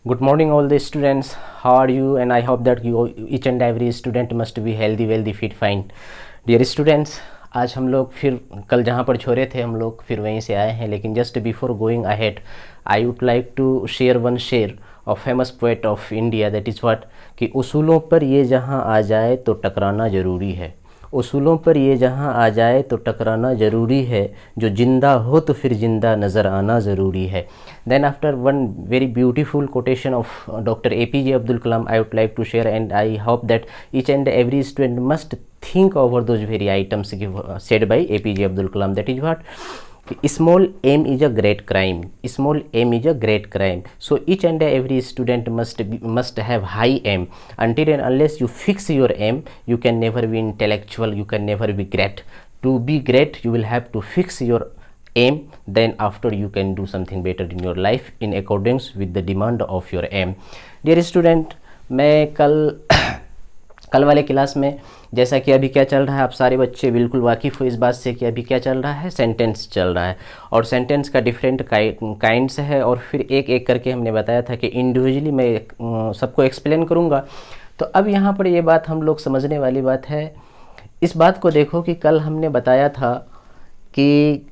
Good morning, all the students. How are you? And I hope that each and every student must be healthy, wealthy, fit, fine. Dear students, आज हम लोग फिर कल जहाँ पर छोड़े थे हम लोग फिर वहीं से आए हैं, लेकिन just before going ahead I would like to share one शेर of famous poet of India, that is what कि उसूलों पर ये जहाँ आ जाए तो टकराना ज़रूरी है। उसूलों पर ये जहाँ आ जाए तो टकराना ज़रूरी है, जो ज़िंदा हो तो फिर ज़िंदा नज़र आना ज़रूरी है। Then after one very beautiful quotation of doctor APJ Abdul Kalam I would like to share, and I hope that each and every student must think over those very items said by APJ Abdul Kalam, that is what small aim is a great crime. Small aim is a great crime. So each and every student must have high aim. Until and unless you fix your aim, you can never be intellectual, you can never be great. To be great, you will have to fix your aim, then after you can do something better in your life in accordance with the demand of your aim. Dear student, मैं कल वाले class में जैसा कि अभी क्या चल रहा है, आप सारे बच्चे बिल्कुल वाकिफ़ हो इस बात से कि अभी क्या चल रहा है, सेंटेंस चल रहा है और सेंटेंस का डिफरेंट काइंड्स है। और फिर एक एक करके हमने बताया था कि इंडिविजुअली मैं सबको एक्सप्लेन करूँगा। तो अब यहाँ पर ये बात हम लोग समझने वाली बात है। इस बात को देखो कि कल हमने बताया था कि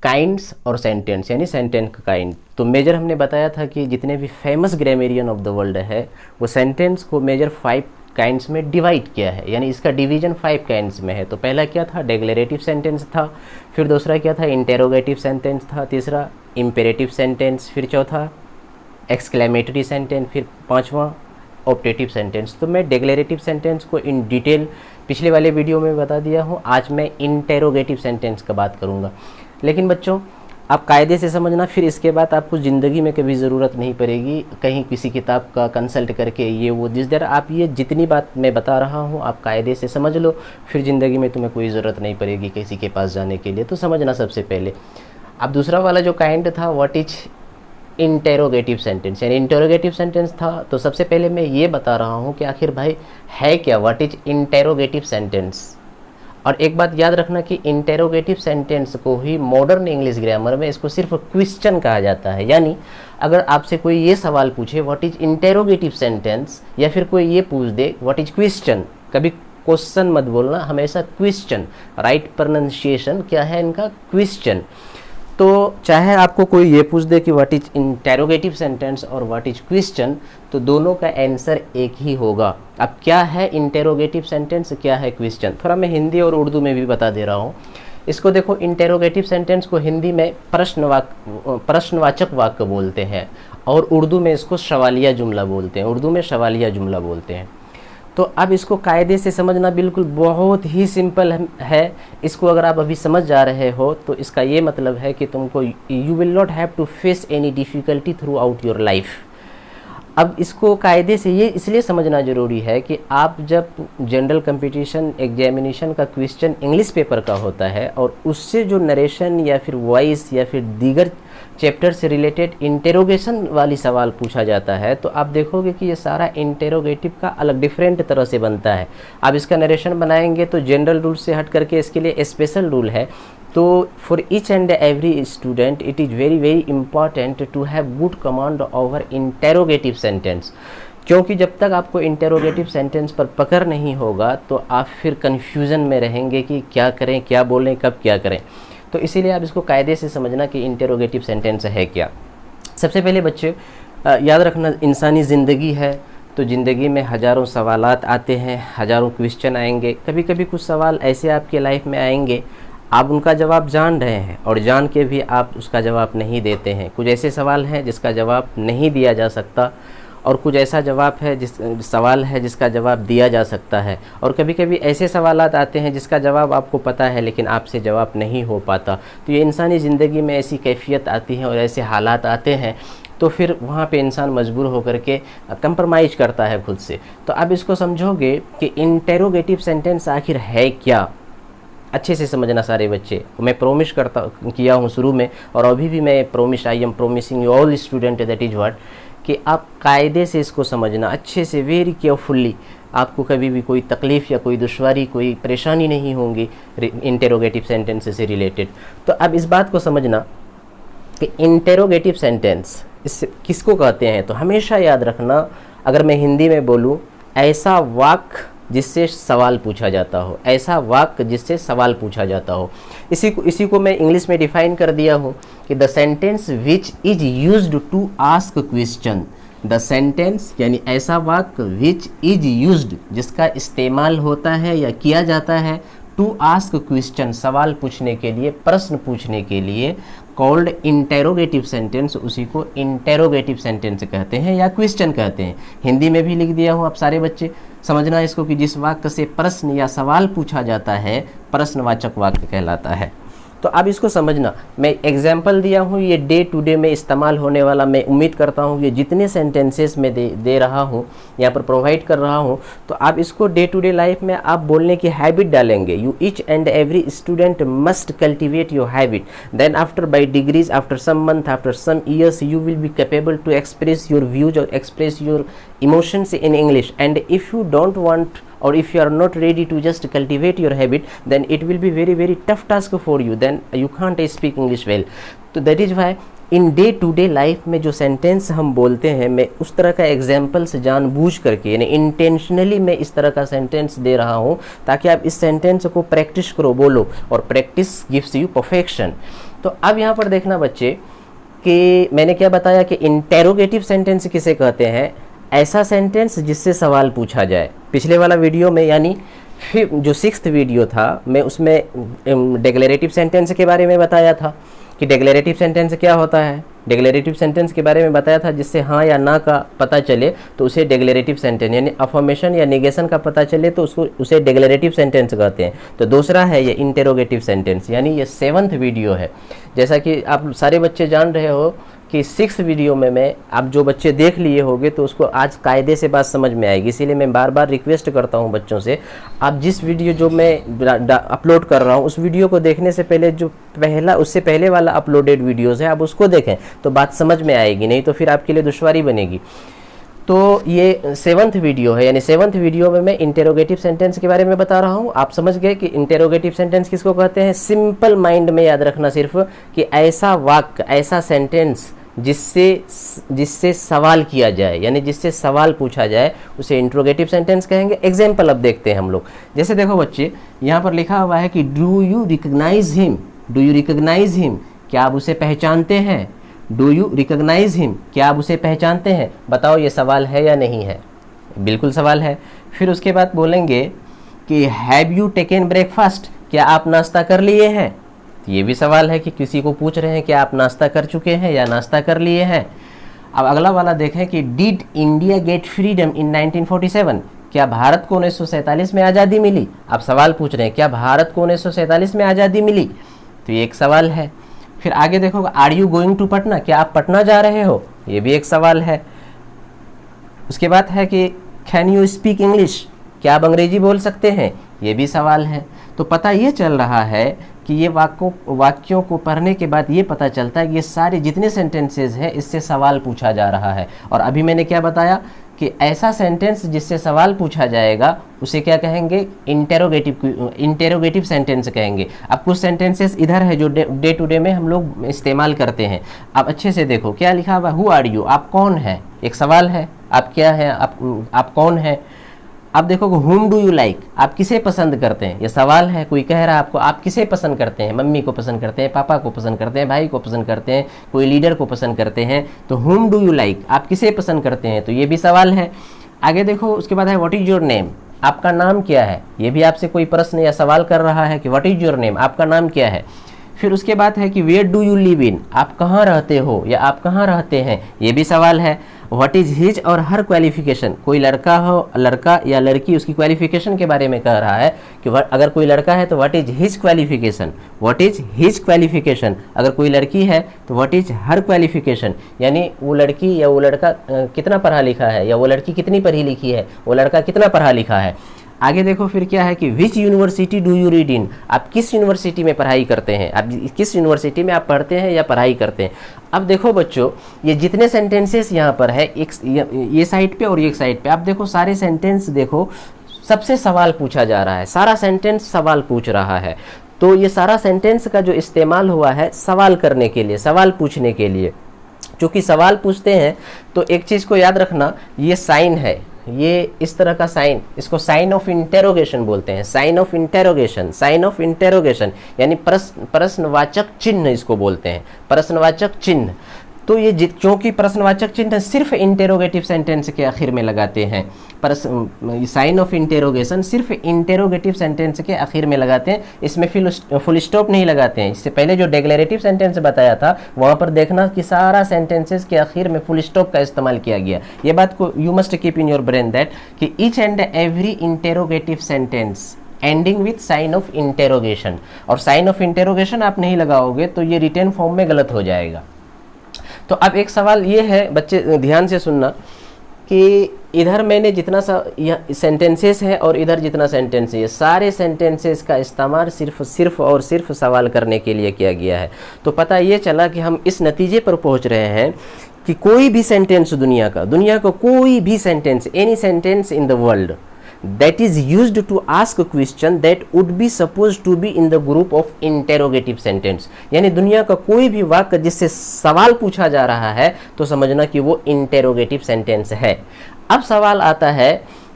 काइंड्स और सेंटेंस, यानी सेंटेंस का काइंड। तो मेजर हमने बताया था कि जितने भी famous grammarian of the world है वो सेंटेंस को मेजर 5 काइंड्स में डिवाइड किया है, यानी इसका डिवीजन 5 काइंड्स में है। तो पहला क्या था, डिक्लेरेटिव सेंटेंस था, फिर दूसरा क्या था, इंटेरोगेटिव सेंटेंस था, तीसरा इम्पेरेटिव सेंटेंस, फिर चौथा एक्सक्लेमेटरी सेंटेंस, फिर पांचवा ऑप्टेटिव सेंटेंस। तो मैं डिक्लेरेटिव सेंटेंस को इन डिटेल पिछले वाले वीडियो में बता दिया हूँ। आज मैं इंटेरोगेटिव सेंटेंस का बात करूँगा। लेकिन बच्चों आप कायदे से समझना, फिर इसके बाद आपको ज़िंदगी में कभी ज़रूरत नहीं पड़ेगी कहीं किसी किताब का कंसल्ट करके ये वो जिस देर आप ये जितनी बात मैं बता रहा हूँ आप कायदे से समझ लो, फिर ज़िंदगी में तुम्हें कोई ज़रूरत नहीं पड़ेगी किसी के पास जाने के लिए। तो समझना सबसे पहले। अब दूसरा वाला जो काइंड था व्हाट इज इंटेरोगेटिव सेंटेंस, यानी इंटेरोगेटिव सेंटेंस था। तो सबसे पहले मैं ये बता रहा हूँ कि आखिर भाई है क्या, व्हाट इज इंटेरोगेटिव सेंटेंस। और एक बात याद रखना कि इंटेरोगेटिव सेंटेंस को ही मॉडर्न इंग्लिश ग्रामर में इसको सिर्फ क्वेश्चन कहा जाता है। यानी अगर आपसे कोई ये सवाल पूछे व्हाट इज इंटेरोगेटिव सेंटेंस, या फिर कोई ये पूछ दे व्हाट इज क्वेश्चन, कभी क्वेश्चन मत बोलना, हमेशा क्वेश्चन। राइट प्रोनाउंसिएशन क्या है इनका, क्वेश्चन। तो चाहे आपको कोई ये पूछ दे कि व्हाट इज इंटेरोगेटिव सेंटेंस और व्हाट इज क्वेश्चन, तो दोनों का आंसर एक ही होगा। अब क्या है इंटेरोगेटिव सेंटेंस, क्या है क्वेश्चन, थोड़ा मैं हिंदी और उर्दू में भी बता दे रहा हूँ। इसको देखो, इंटेरोगेटिव सेंटेंस को हिंदी में प्रश्नवाचक वाक्य बोलते हैं और उर्दू में इसको सवालिया जुमला बोलते हैं, उर्दू में सवालिया जुमला बोलते हैं। तो अब इसको कायदे से समझना बिल्कुल बहुत ही सिंपल है। इसको अगर आप अभी समझ जा रहे हो तो इसका ये मतलब है कि तुमको you will not have to face any difficulty throughout your life. अब इसको कायदे से ये इसलिए समझना ज़रूरी है कि आप जब जनरल कंपटीशन एग्जामिनेशन का क्वेश्चन इंग्लिश पेपर का होता है और उससे जो नरेशन या फिर वॉइस या फिर दीगर चैप्टर से रिलेटेड इंटेरोगेशन वाली सवाल पूछा जाता है, तो आप देखोगे कि ये सारा इंटेरोगेटिव का अलग डिफरेंट तरह से बनता है। आप इसका नरेशन बनाएंगे तो जनरल रूल से हट करके इसके लिए स्पेशल रूल है। तो for each and every student it is very very important to have good command over interrogative sentence, क्योंकि जब तक आपको इंटेरोगेटिव सेंटेंस पर पकड़ नहीं होगा तो आप फिर कन्फ्यूज़न में रहेंगे कि क्या करें, क्या बोलें, कब क्या करें। तो इसीलिए आप इसको कायदे से समझना कि इंटेरोगेटिव सेंटेंस है क्या। सबसे पहले बच्चे याद रखना, इंसानी ज़िंदगी है तो ज़िंदगी में हज़ारों सवालात आते हैं, हज़ारों क्वेश्चन आएंगे। कभी कभी कुछ सवाल ऐसे आपके लाइफ में आएंगे आप उनका जवाब जान रहे हैं और जान के भी आप उसका जवाब नहीं देते हैं। कुछ ऐसे सवाल हैं जिसका जवाब नहीं दिया जा सकता और कुछ ऐसा जवाब है सवाल है जिसका जवाब दिया जा सकता है। और कभी कभी ऐसे सवालात आते हैं जिसका जवाब आपको पता है लेकिन आपसे जवाब नहीं हो पाता। तो ये इंसानी ज़िंदगी में ऐसी कैफियत आती है और ऐसे हालात आते हैं, तो फिर वहाँ पे इंसान मजबूर होकर के कंप्रोमाइज़ करता है खुद से। तो अब इसको समझोगे कि इंटेरोगेटिव सेंटेंस आखिर है क्या, अच्छे से समझना सारे बच्चे। मैं प्रोमिस किया हूँ शुरू में और अभी भी मैं I am promising you all student that is what कि आप कायदे से इसको समझना अच्छे से, वेरी केयरफुल्ली। आपको कभी भी कोई तकलीफ़ या कोई दुश्वारी, कोई परेशानी नहीं होंगी इंटेरोगेटिव सेंटेंस से रिलेटेड। तो अब इस बात को समझना कि इंटेरोगेटिव सेंटेंस इससे किसको कहते हैं? तो हमेशा याद रखना, अगर मैं हिंदी में बोलूँ, ऐसा वाक्य जिससे सवाल पूछा जाता हो, ऐसा वाक्य जिससे सवाल पूछा जाता हो। इसी को मैं इंग्लिश में डिफाइन कर दिया हूँ कि the sentence which is used to ask question. The sentence यानी ऐसा वाक्य विच इज यूज्ड, जिसका इस्तेमाल होता है या किया जाता है, टू आस्क क्वेश्चन, सवाल पूछने के लिए, प्रश्न पूछने के लिए, कॉल्ड इंटेरोगेटिव सेंटेंस, उसी को इंटेरोगेटिव सेंटेंस कहते हैं या क्वेश्चन कहते हैं। हिंदी में भी लिख दिया हूँ, आप सारे बच्चे समझना इसको कि जिस वाक्य से प्रश्न या सवाल पूछा जाता है, प्रश्नवाचक वाक्य कहलाता है। तो अब इसको समझना, मैं एग्जाम्पल दिया हूँ, ये डे टू डे में इस्तेमाल होने वाला, मैं उम्मीद करता हूँ ये जितने सेंटेंसेस में दे रहा हूँ, यहाँ पर प्रोवाइड कर रहा हूँ, तो आप इसको डे टू डे लाइफ में आप बोलने की हैबिट डालेंगे। You each and every student must cultivate your habit, then after by degrees, after some month, after some years, you will be capable to express your views और express your emotions in English. And if you don't want, or if you are not ready to just cultivate your habit, then it will be very very tough task for you, then you can't speak English well. तो that is why in day to day life में जो sentence हम बोलते हैं, मैं उस तरह का एग्जाम्पल्स जानबूझ करके, यानी इंटेंशनली मैं इस तरह का सेंटेंस दे रहा हूँ ताकि आप इस सेंटेंस को प्रैक्टिस करो, बोलो, और प्रैक्टिस गिव्स यू परफेक्शन। तो अब यहाँ पर देखना बच्चे कि मैंने क्या बताया कि इंटेरोगेटिव सेंटेंस किसे कहते हैं? ऐसा सेंटेंस जिससे सवाल पूछा जाए। पिछले वाला वीडियो में, यानी फिर जो 6th वीडियो था, मैं उसमें डिक्लेरेटिव सेंटेंस के बारे में बताया था कि डिक्लेरेटिव सेंटेंस क्या होता है। डिक्लेरेटिव सेंटेंस के बारे में बताया था, जिससे हाँ या ना का पता चले तो उसे डिक्लेरेटिव सेंटेंस, यानी अफर्मेशन या निगेशन का पता चले तो उसे डिक्लेरेटिव सेंटेंस कहते हैं। तो दूसरा है ये इंटेरोगेटिव सेंटेंस, यानी ये 7th वीडियो है। जैसा कि आप सारे बच्चे जान रहे हो कि 6th वीडियो में मैं, आप जो बच्चे देख लिए होंगे तो उसको आज कायदे से बात समझ में आएगी। इसीलिए मैं बार बार रिक्वेस्ट करता हूं बच्चों से, आप जिस वीडियो जो मैं अपलोड कर रहा हूं, उस वीडियो को देखने से पहले जो उससे पहले वाला अपलोडेड वीडियोज़ है, आप उसको देखें तो बात समझ में आएगी, नहीं तो फिर आपके लिए दुश्वारी बनेगी। तो ये 7th वीडियो है, यानी 7th वीडियो में मैं इंटेरोगेटिव सेंटेंस के बारे में बता रहा हूँ। आप समझ गए कि इंटेरोगेटिव सेंटेंस किसको कहते हैं? सिंपल माइंड में याद रखना सिर्फ कि ऐसा वाक्य, ऐसा सेंटेंस जिससे सवाल किया जाए, यानी जिससे सवाल पूछा जाए, उसे इंट्रोगेटिव सेंटेंस कहेंगे। एग्जाम्पल अब देखते हैं हम लोग। जैसे देखो बच्चे, यहाँ पर लिखा हुआ है कि do you recognise him, do you recognise him, क्या आप उसे पहचानते हैं? डू यू रिकग्नाइज हिम, क्या आप उसे पहचानते हैं? बताओ ये सवाल है या नहीं है? बिल्कुल सवाल है। फिर उसके बाद बोलेंगे कि हैव यू टेकन ब्रेकफास्ट, क्या आप नाश्ता कर लिए हैं? ये भी सवाल है कि किसी को पूछ रहे हैं कि आप नाश्ता कर चुके हैं या नाश्ता कर लिए हैं। अब अगला वाला देखें कि डिड इंडिया गेट फ्रीडम इन 1947, क्या भारत को 1947 में आज़ादी मिली? आप सवाल पूछ रहे हैं क्या भारत को 1947 में आज़ादी मिली? तो ये एक सवाल है। फिर आगे देखो, are you going to Patna, क्या आप पटना जा रहे हो? ये भी एक सवाल है। उसके बाद है कि कैन यू स्पीक इंग्लिश, क्या आप अंग्रेजी बोल सकते हैं? ये भी सवाल है। तो पता ये चल रहा है कि ये वाक्यों को पढ़ने के बाद ये पता चलता है कि ये सारे जितने सेंटेंसेस हैं, इससे सवाल पूछा जा रहा है। और अभी मैंने क्या बताया कि ऐसा सेंटेंस जिससे सवाल पूछा जाएगा उसे क्या कहेंगे? इंटेरोगेटिव सेंटेंस कहेंगे। अब कुछ सेंटेंसेस इधर है जो डे टू डे में हम लोग इस्तेमाल करते हैं। अब अच्छे से देखो क्या लिखा हुआ, हु आर यू, आप कौन हैं? एक सवाल है, आप क्या हैं, आप कौन हैं? अब देखो हुम डू यू लाइक, आप किसे पसंद करते हैं? ये सवाल है। कोई कह रहा है आपको, आप किसे पसंद करते हैं? मम्मी को पसंद करते हैं, पापा को पसंद करते हैं, भाई को पसंद करते हैं, कोई लीडर को पसंद करते हैं। तो हुम डू यू लाइक, आप किसे पसंद करते हैं? तो ये भी सवाल है। आगे देखो, उसके बाद है व्हाट इज योर नेम, आपका नाम क्या है? ये भी आपसे कोई प्रश्न या सवाल कर रहा है कि व्हाट इज योर नेम, आपका नाम क्या है? फिर उसके बाद है कि where do you live in, आप कहाँ रहते हो या आप कहाँ रहते हैं? ये भी सवाल है। व्हाट इज हिज और हर क्वालिफिकेशन, कोई लड़का हो, लड़का या लड़की, उसकी क्वालिफिकेशन के बारे में कह रहा है कि अगर कोई लड़का है तो what is his qualification, what is his qualification. अगर कोई लड़की है तो व्हाट इज हर क्वालिफिकेशन, यानी वो लड़की या वो लड़का कितना पढ़ा लिखा है, या वो लड़की कितनी पढ़ी लिखी है, वो लड़का कितना पढ़ा लिखा है। आगे देखो फिर क्या है कि which university do you read in, आप किस यूनिवर्सिटी में पढ़ाई करते हैं, आप किस यूनिवर्सिटी में आप पढ़ते हैं या पढ़ाई करते हैं। अब देखो बच्चों, ये जितने सेंटेंसेस यहाँ पर है, एक ये साइड पे और एक साइड पे, आप देखो सारे सेंटेंस देखो, सबसे सवाल पूछा जा रहा है, सारा सेंटेंस सवाल पूछ रहा है। तो ये सारा सेंटेंस का जो इस्तेमाल हुआ है सवाल करने के लिए, सवाल पूछने के लिए। चूँकि सवाल पूछते हैं तो एक चीज़ को याद रखना, ये साइन है, ये इस तरह का साइन, इसको साइन ऑफ इंटेरोगेशन बोलते हैं। Sign of interrogation, sign of interrogation यानी प्रश्नवाचक चिन्ह इसको बोलते हैं, प्रश्नवाचक चिन्ह। तो ये क्योंकि प्रश्नवाचक चिन्ह सिर्फ इंटेरोगेटिव सेंटेंस के आखिर में लगाते हैं, साइन ऑफ इंटेरोगेशन सिर्फ इंटेरोगेटिव सेंटेंस के आखिर में लगाते हैं, इसमें फुल स्टॉप नहीं लगाते हैं। इससे पहले जो डिक्लेरेटिव सेंटेंस बताया था वहाँ पर देखना कि सारा सेंटेंसेस के आखिर में फुल स्टॉप का इस्तेमाल किया गया। ये बात को you must keep in your brain that कि each and every interrogative sentence ending with sign of interrogation, और साइन ऑफ इंटेरोगेशन आप नहीं लगाओगे तो ये रिटन फॉर्म में गलत हो जाएगा। तो अब एक सवाल ये है बच्चे, ध्यान से सुनना कि इधर मैंने जितना सा सेंटेंसेस है और इधर जितना सेंटेंस है, सारे सेंटेंसेस का इस्तेमाल सिर्फ और सिर्फ सवाल करने के लिए किया गया है। तो पता ये चला कि हम इस नतीजे पर पहुंच रहे हैं कि कोई भी सेंटेंस दुनिया का कोई भी sentence, any sentence in the world that is used to ask a question that would be supposed to be in the group of interrogative sentence, यानी दुनिया का कोई भी वाक्य जिससे सवाल पूछा जा रहा है तो समझना कि वो इंटेरोगेटिव सेंटेंस है। अब सवाल आता है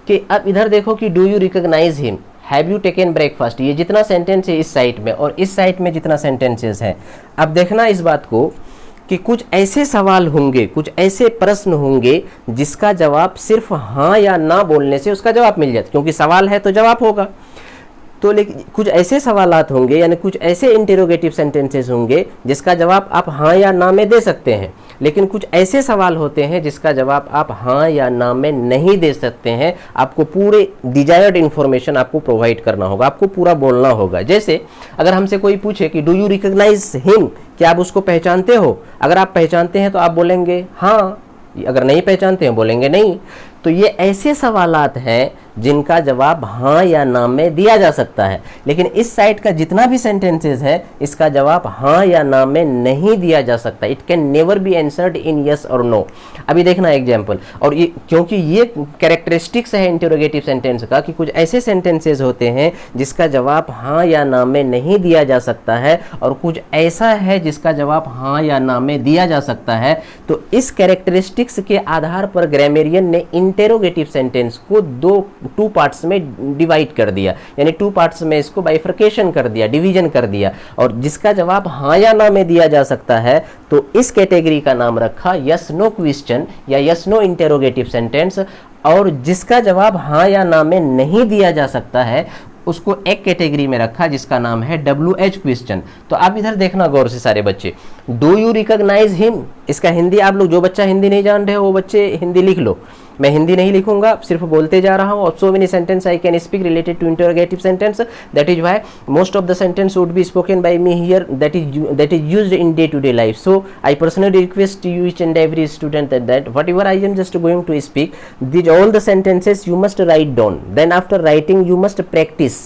कि अब इधर देखो कि do you recognise him, have you taken breakfast, ये जितना सेंटेंस है इस साइड में और इस साइड में जितना सेंटेंसेस है, अब देखना इस बात को कि कुछ ऐसे सवाल होंगे, कुछ ऐसे प्रश्न होंगे जिसका जवाब सिर्फ हाँ या ना बोलने से उसका जवाब मिल जाता, क्योंकि सवाल है तो जवाब होगा। तो लेकिन कुछ ऐसे सवालात होंगे यानी कुछ ऐसे इंटेरोगेटिव सेंटेंसेस होंगे जिसका जवाब आप हाँ या ना में दे सकते हैं, लेकिन कुछ ऐसे सवाल होते हैं जिसका जवाब आप हाँ या ना में नहीं दे सकते हैं। आपको पूरे डिजायर्ड इन्फॉर्मेशन आपको प्रोवाइड करना होगा, आपको पूरा बोलना होगा। जैसे अगर हमसे कोई पूछे कि डू यू रिकॉग्नाइज हिम, क्या आप उसको पहचानते हो, अगर आप पहचानते हैं तो आप बोलेंगे हाँ, अगर नहीं पहचानते हैं बोलेंगे नहीं। तो ये ऐसे सवालात हैं जिनका जवाब हाँ या ना में दिया जा सकता है, लेकिन इस साइड का जितना भी सेंटेंसेस है इसका जवाब हाँ या ना में नहीं दिया जा सकता। It can never be answered in yes और नो। अभी देखना एग्जांपल, और ये क्योंकि ये कैरेक्टरिस्टिक्स है इंटरोगेटिव सेंटेंस का कि कुछ ऐसे सेंटेंसेस होते हैं जिसका जवाब हाँ या ना में नहीं दिया जा सकता है और कुछ ऐसा है जिसका जवाब हाँ या ना में दिया जा सकता है। तो इस कैरेक्टरिस्टिक्स के आधार पर ग्रामेरियन ने इंटरोगेटिव सेंटेंस को टू पार्ट्स में डिवाइड कर दिया, यानी टू पार्ट्स में इसको बाइफर्केशन कर दिया, डिवीजन कर दिया, और जिसका जवाब हाँ या ना में दिया जा सकता है तो इस कैटेगरी का नाम रखा यस नो क्वेश्चन या यस नो इंटरोगेटिव सेंटेंस, और जिसका जवाब हाँ या ना में नहीं दिया जा सकता है उसको एक कैटेगरी में रखा जिसका नाम है WH क्वेश्चन। तो आप इधर देखना गौर से सारे बच्चे, डू यू रिकॉग्नाइज हिम, इसका हिंदी आप लोग, जो बच्चा हिंदी नहीं जान रहे हो वो बच्चे हिंदी लिख लो, मैं हिंदी नहीं लिखूंगा, सिर्फ बोलते जा रहा हूँ। So many sentence I can speak related to interrogative sentence, that is why most of the sentence would be spoken by me here, that is used in day to day life. So I personally request you each and every student that whatever I am just going to speak, these all the sentences you must write down, then after writing you must practice,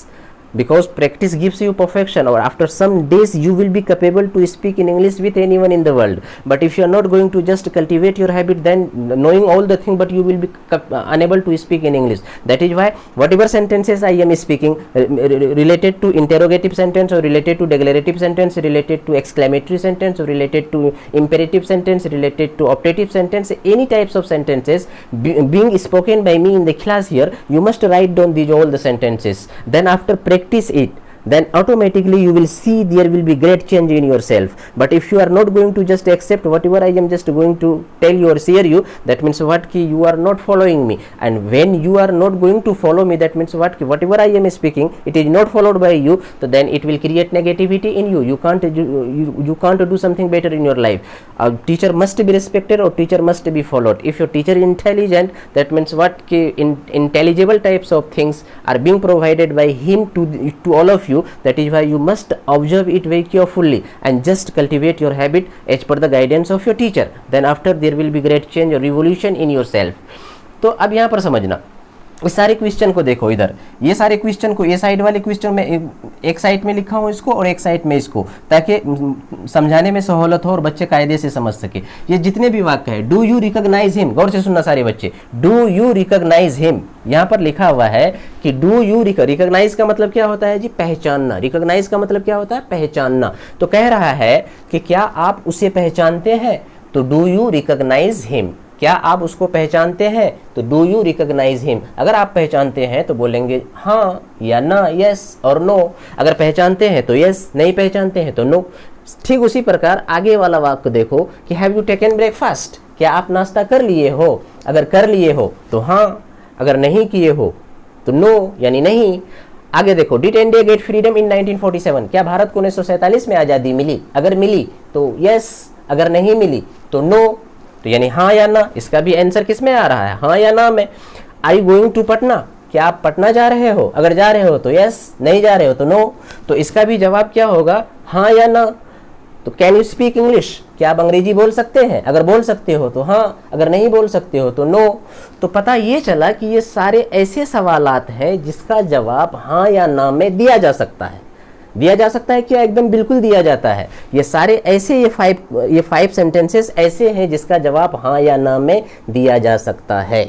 because practice gives you perfection, or after some days you will be capable to speak in English with anyone in the world. But if you are not going to just cultivate your habit, then knowing all the thing but you will be unable to speak in English. That is why whatever sentences I am speaking related to interrogative sentence or related to declarative sentence, related to exclamatory sentence or related to imperative sentence, related to optative sentence, any types of sentences being spoken by me in the class here, you must write down these all the sentences. Then after practice it, then automatically you will see there will be great change in yourself. But if you are not going to just accept whatever I am just going to tell you or share you, that means what ki you are not following me, and when you are not going to follow me, that means what ki whatever I am speaking it is not followed by you, so then it will create negativity in you. You can't do something better in your life. A teacher must be respected or teacher must be followed. If your teacher is intelligent, that means what ki intelligible types of things are being provided by him to all of you. That is why you must observe it very carefully and just cultivate your habit as per the guidance of your teacher. Then after there will be great change or revolution in yourself. तो अब यहाँ पर समझना, इस सारे question को देखो, इधर ये सारे क्वेश्चन को, ये साइड वाले क्वेश्चन में एक साइड में लिखा हूँ इसको और एक साइड में इसको, ताकि समझाने में सहूलत हो और बच्चे कायदे से समझ सके। ये जितने भी वाक्य है, डू यू रिकॉग्नाइज हिम, गौर से सुनना सारे बच्चे, डू यू रिकॉग्नाइज हिम, यहाँ पर लिखा हुआ है कि डू यू रिकॉग्नाइज का मतलब क्या होता है जी, पहचानना। रिकॉग्नाइज का मतलब क्या होता है, पहचानना। तो कह रहा है कि क्या आप उसे पहचानते हैं, तो डू यू रिकॉग्नाइज हिम, क्या आप उसको पहचानते हैं, तो डू यू रिकॉग्नाइज हिम। अगर आप पहचानते हैं तो बोलेंगे हाँ या ना, यस और नो। अगर पहचानते हैं तो यस, नहीं पहचानते हैं तो नो। ठीक उसी प्रकार आगे वाला वाक्य देखो कि हैव यू टेकन ब्रेकफास्ट, क्या आप नाश्ता कर लिए हो। अगर कर लिए हो तो हाँ, अगर नहीं किए हो तो नो यानी नहीं। आगे देखो, डिड इंडिया गेट फ्रीडम इन 1947, क्या भारत को 1947 में आज़ादी मिली। अगर मिली तो यस, अगर नहीं मिली तो नो, तो यानी हाँ या ना। इसका भी आंसर किस में आ रहा है, हाँ या ना में। Are you going to Patna, क्या आप पटना जा रहे हो। अगर जा रहे हो तो यस, नहीं जा रहे हो तो नो। तो इसका भी जवाब क्या होगा, हाँ या ना। तो कैन यू स्पीक इंग्लिश, क्या आप अंग्रेजी बोल सकते हैं। अगर बोल सकते हो तो हाँ, अगर नहीं बोल सकते हो तो नो। तो पता ये चला कि ये सारे ऐसे सवालात हैं जिसका जवाब हाँ या ना में दिया जा सकता है। दिया जा सकता है क्या, एकदम बिल्कुल दिया जाता है। ये सारे ऐसे ये फाइव सेंटेंसेस ऐसे हैं जिसका जवाब हाँ या ना में दिया जा सकता है।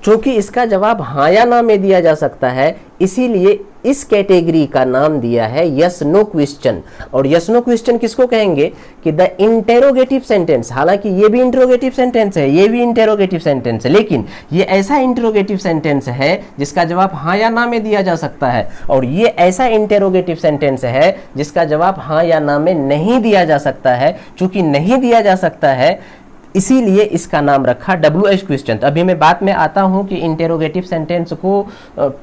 चूंकि इसका जवाब हाँ या ना में दिया जा सकता है, इसीलिए इस कैटेगरी का नाम दिया है यस नो क्वेश्चन। और यस नो क्वेश्चन किसको कहेंगे कि द इंटेरोगेटिव सेंटेंस। हालांकि ये भी इंटेरोगेटिव सेंटेंस है, ये भी इंटेरोगेटिव सेंटेंस है, लेकिन ये ऐसा इंटेरोगेटिव सेंटेंस है जिसका जवाब हाँ या ना में दिया जा सकता है। और ये ऐसा इंटेरोगेटिव सेंटेंस है जिसका जवाब हाँ या ना में नहीं दिया जा सकता है। चूंकि नहीं दिया जा सकता है, इसीलिए इसका नाम रखा WH क्वेश्चन। तो अभी मैं बात में आता हूं कि इंटेरोगेटिव सेंटेंस को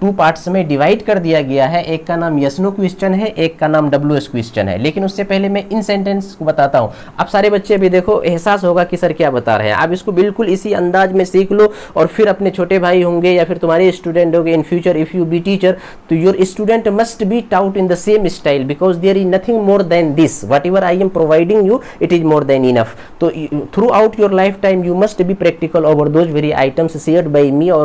2 पार्ट्स में डिवाइड कर दिया गया है। एक का नाम यस नो क्वेश्चन है, एक का नाम WH क्वेश्चन है। लेकिन उससे पहले मैं इन सेंटेंस को बताता हूं। आप सारे बच्चे भी देखो, एहसास होगा कि सर क्या बता रहे हैं। आप इसको बिल्कुल इसी अंदाज में सीख लो, और फिर अपने छोटे भाई होंगे या फिर तुम्हारे स्टूडेंट होंगे in future, if you be teacher, तो your student must be taught in the same style, because there is nothing more than this. Whatever I am providing you, it is more than enough. तो throughout your lifetime you must be practical over those very items shared by me or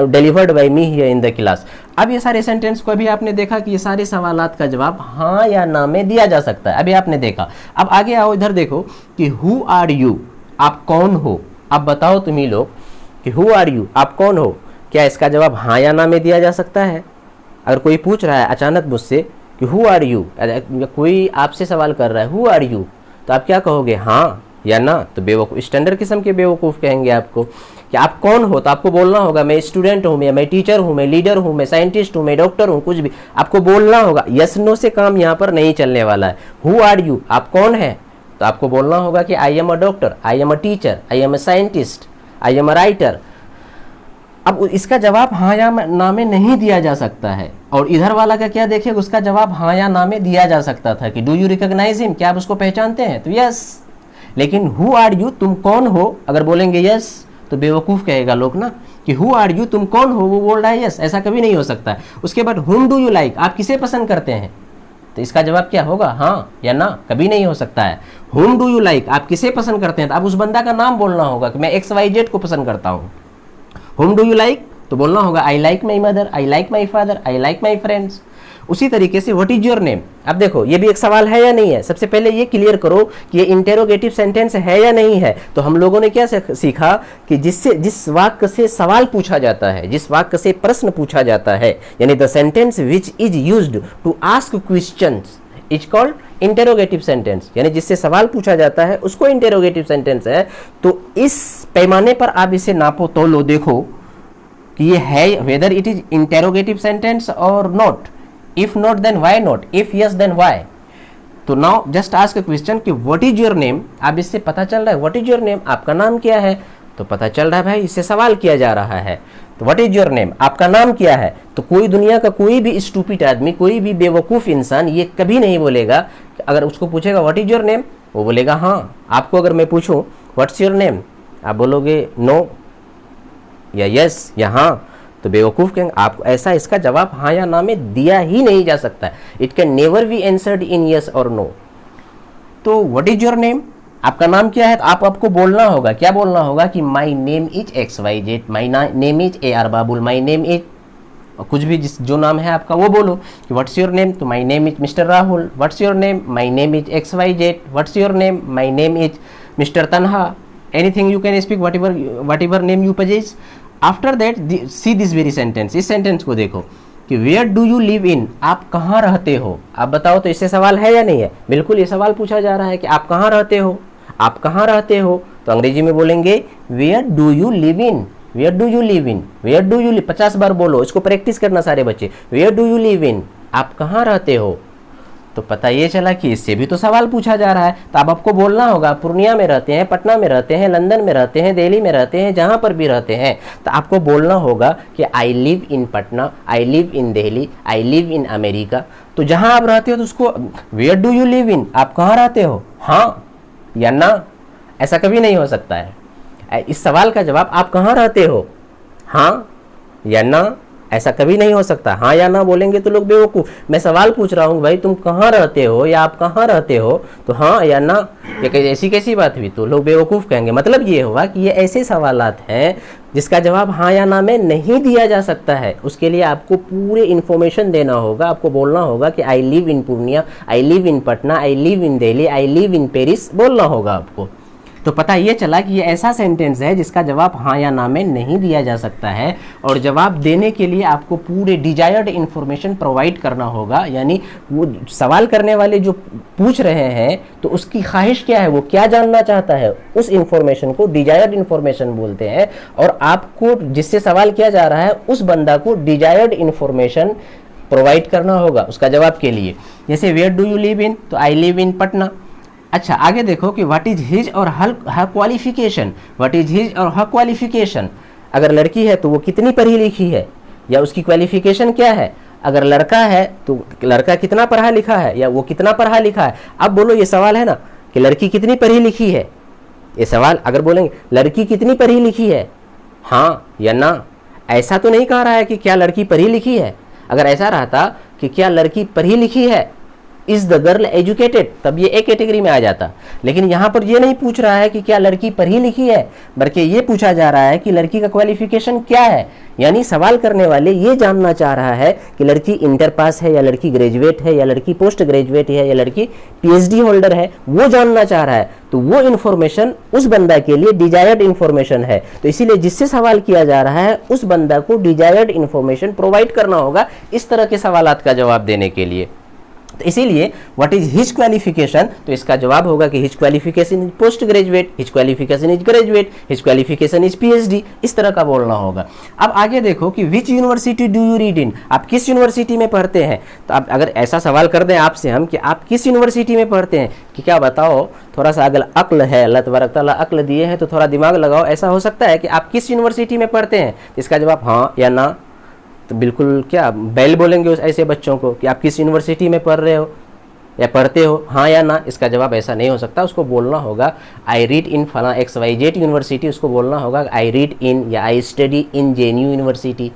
delivered by me here in the class। अब ये सारे sentence को अभी आपने देखा कि ये सारे सवालात का जवाब हाँ या ना में दिया जा सकता है। अभी आपने देखा। अब आगे आओ, इधर देखो कि हु आर यू, आप कौन हो। अब बताओ तुम ही लोग कि हु आर यू, आप कौन हो, क्या इसका जवाब हाँ या ना में दिया जा सकता है। अगर कोई पूछ रहा है अचानक मुझसे कि हु आर यू, कोई आपसे सवाल कर रहा है हु आर यू, तो आप क्या कहोगे, हाँ या ना। तो बेवकूफ़, स्टैंडर्ड किस्म के बेवकूफ़ कहेंगे आपको कि आप कौन हो। तो आपको बोलना होगा मैं स्टूडेंट हूँ, मैं टीचर हूँ, मैं लीडर हूँ, मैं साइंटिस्ट हूँ, मैं डॉक्टर हूँ, कुछ भी आपको बोलना होगा। यस नो से काम यहाँ पर नहीं चलने वाला है। हु आर यू, आप कौन है, तो आपको बोलना होगा कि I am a doctor, I am a teacher, I am a scientist, I am a writer. अब इसका जवाब हाँ या ना में नहीं दिया जा सकता है। और इधर वाला का क्या देखिए, उसका जवाब हाँ या ना में दिया जा सकता था कि डू यू रिकॉग्नाइज हिम, क्या आप उसको पहचानते हैं, तो यस। लेकिन हु आर यू, तुम कौन हो, अगर बोलेंगे यस तो बेवकूफ़ कहेगा लोग ना कि हु आर यू, तुम कौन हो, वो बोल रहा है यस, ऐसा कभी नहीं हो सकता है। उसके बाद हुम डू यू लाइक, आप किसे पसंद करते हैं, तो इसका जवाब क्या होगा, हाँ या ना, कभी नहीं हो सकता है। हुम डू यू लाइक, आप किसे पसंद करते हैं, तो आप उस बंदा का नाम बोलना होगा कि मैं XYZ को पसंद करता हूँ। हुम डू यू लाइक, तो बोलना होगा I like my mother, I like my father, I like my friends. उसी तरीके से व्हाट इज योर नेम। अब देखो ये भी एक सवाल है या नहीं है। सबसे पहले ये क्लियर करो कि ये इंटेरोगेटिव सेंटेंस है या नहीं है। तो हम लोगों ने क्या सीखा कि जिस वाक्य से सवाल पूछा जाता है, जिस वाक्य से प्रश्न पूछा जाता है, यानी the sentence which is used to ask questions is called interrogative sentence. यानी जिससे सवाल पूछा जाता है उसको इंटेरोगेटिव सेंटेंस है। तो इस पैमाने पर आप इसे नापो तो लो, देखो कि ये है whether it is interrogative sentence और not. If not then why not, if yes then why। तो now just ask a question कि what is your name। अब इससे पता चल रहा है what is your name, आपका नाम क्या है, तो पता चल रहा है भाई इससे सवाल किया जा रहा है। तो what is your name, आपका नाम क्या है। तो कोई दुनिया का कोई भी स्टूपिड आदमी, कोई भी बेवकूफ़ इंसान ये कभी नहीं बोलेगा, अगर उसको पूछेगा what is your name, वो बोलेगा हाँ। आपको अगर मैं पूछूं what's your name, आप बोलोगे नो या यस या हाँ, तो बेवकूफ़ कहेंगे आपको। ऐसा इसका जवाब हाँ या ना में दिया ही नहीं जा सकता। It can never be answered in yes और नो। तो व्हाट इज योर नेम, आपका नाम क्या है, तो आपको बोलना होगा, क्या बोलना होगा कि माई name is XYZ, my name is AR Babul, my name is कुछ भी जो नाम है आपका वो बोलो कि व्हाट्स योर नेम, तो my name is Mister Rahul. What's your name, my name is XYZ। What's your name, my name is Mister Tanha. Anything you can speak, whatever name you possess. After that see this very sentence, इस सेंटेंस को देखो कि where do you live in, आप कहाँ रहते हो। आप बताओ तो इससे सवाल है या नहीं है, बिल्कुल ये सवाल पूछा जा रहा है कि आप कहाँ रहते हो। आप कहाँ रहते हो, तो अंग्रेजी में बोलेंगे where do you live in, where do you live in, where do you live, 50 बार बोलो, इसको प्रैक्टिस करना सारे बच्चे, where do you live in, आप कहाँ रहते हो। तो पता ये चला कि इससे भी तो सवाल पूछा जा रहा है, तो अब आपको बोलना होगा पूर्णिया में रहते हैं, पटना में रहते हैं, लंदन में रहते हैं, दिल्ली में रहते हैं, जहाँ पर भी रहते हैं, तो आपको बोलना होगा कि I live in Patna, I live in Delhi, I live in America. तो जहाँ आप रहते हो तो उसको where do you live in, आप कहाँ रहते हो, हाँ या ना, ऐसा कभी नहीं हो सकता है। इस सवाल का जवाब आप कहाँ रहते हो, हाँ या ना, ऐसा कभी नहीं हो सकता। हाँ या ना बोलेंगे तो लोग बेवकूफ़, मैं सवाल पूछ रहा हूँ भाई तुम कहाँ रहते हो या आप कहाँ रहते हो, तो हाँ या ना, ये ऐसी कैसी बात हुई, तो लोग बेवकूफ़ कहेंगे। मतलब ये हुआ कि ये ऐसे सवालात हैं जिसका जवाब हाँ या ना में नहीं दिया जा सकता है। उसके लिए आपको पूरे इन्फॉर्मेशन देना होगा, आपको बोलना होगा कि I live in Purnia, I live in Patna, I live in Delhi, I live in Paris, बोलना होगा आपको। तो पता ये चला कि ये ऐसा सेंटेंस है जिसका जवाब हाँ या ना में नहीं दिया जा सकता है, और जवाब देने के लिए आपको पूरे डिजायर्ड इन्फॉर्मेशन प्रोवाइड करना होगा। यानी वो सवाल करने वाले जो पूछ रहे हैं तो उसकी ख्वाहिश क्या है, वो क्या जानना चाहता है, उस इन्फॉर्मेशन को डिजायर्ड इन्फॉर्मेशन बोलते हैं। और आपको जिससे सवाल किया जा रहा है उस बंदा को डिजायर्ड इन्फॉर्मेशन प्रोवाइड करना होगा उसका जवाब के लिए। जैसे where do you live in, तो आई लिव इन पटना। अच्छा, आगे देखो कि व्हाट इज हिज और हर क्वालिफिकेशन, व्हाट इज हिज और हर क्वालिफिकेशन। अगर लड़की है तो वो कितनी पढ़ी लिखी है या उसकी क्वालिफिकेशन क्या है। अगर लड़का है तो लड़का कितना पढ़ा लिखा है या वो कितना पढ़ा लिखा है। अब बोलो, ये सवाल है ना कि लड़की कितनी पढ़ी लिखी है, ये सवाल अगर बोलेंगे लड़की कितनी पढ़ी लिखी है, हाँ या ना, ऐसा तो नहीं कह रहा है कि क्या लड़की पढ़ी लिखी है। अगर ऐसा रहता कि क्या लड़की पढ़ी लिखी है, इज द गर्ल एजुकेटेड, तब ये एक कैटेगरी में आ जाता। लेकिन यहाँ पर ये नहीं पूछ रहा है कि क्या लड़की पढ़ी लिखी है, बल्कि ये पूछा जा रहा है कि लड़की का क्वालिफिकेशन क्या है। यानी सवाल करने वाले ये जानना चाह रहा है कि लड़की इंटर पास है या लड़की ग्रेजुएट है या लड़की पोस्ट ग्रेजुएट है या लड़की पीएचडी होल्डर है, वो जानना चाह रहा है। तो वो इन्फॉर्मेशन उस बंदा के लिए डिजायर्ड इन्फॉर्मेशन है। तो इसीलिए जिससे सवाल किया जा रहा है उस बंदा को डिजायर्ड इन्फॉर्मेशन प्रोवाइड करना होगा इस तरह के सवालात का जवाब देने के लिए। तो इसीलिए व्हाट इज हिज क्वालिफिकेशन, तो इसका जवाब होगा कि his qualification is post graduate, his qualification is graduate, his qualification is PhD, इस तरह का बोलना होगा। अब आगे देखो कि which university do you read in, आप किस यूनिवर्सिटी में पढ़ते हैं। तो आप अगर ऐसा सवाल कर दें आपसे हम कि आप किस यूनिवर्सिटी में पढ़ते हैं, कि क्या बताओ, थोड़ा सा अगर अक्ल है, अल्लाह तबारक तआला अक्ल दिए हैं तो थोड़ा दिमाग लगाओ, ऐसा हो सकता है कि आप किस यूनिवर्सिटी में पढ़ते हैं, इसका जवाब हाँ या ना। तो बिल्कुल क्या बैल बोलेंगे उस ऐसे बच्चों को कि आप किस यूनिवर्सिटी में पढ़ रहे हो या पढ़ते हो, हाँ या ना, इसका जवाब ऐसा नहीं हो सकता। उसको बोलना होगा आई रीड इन फला XYZ यूनिवर्सिटी, उसको बोलना होगा आई रीड इन या I study in JNU university.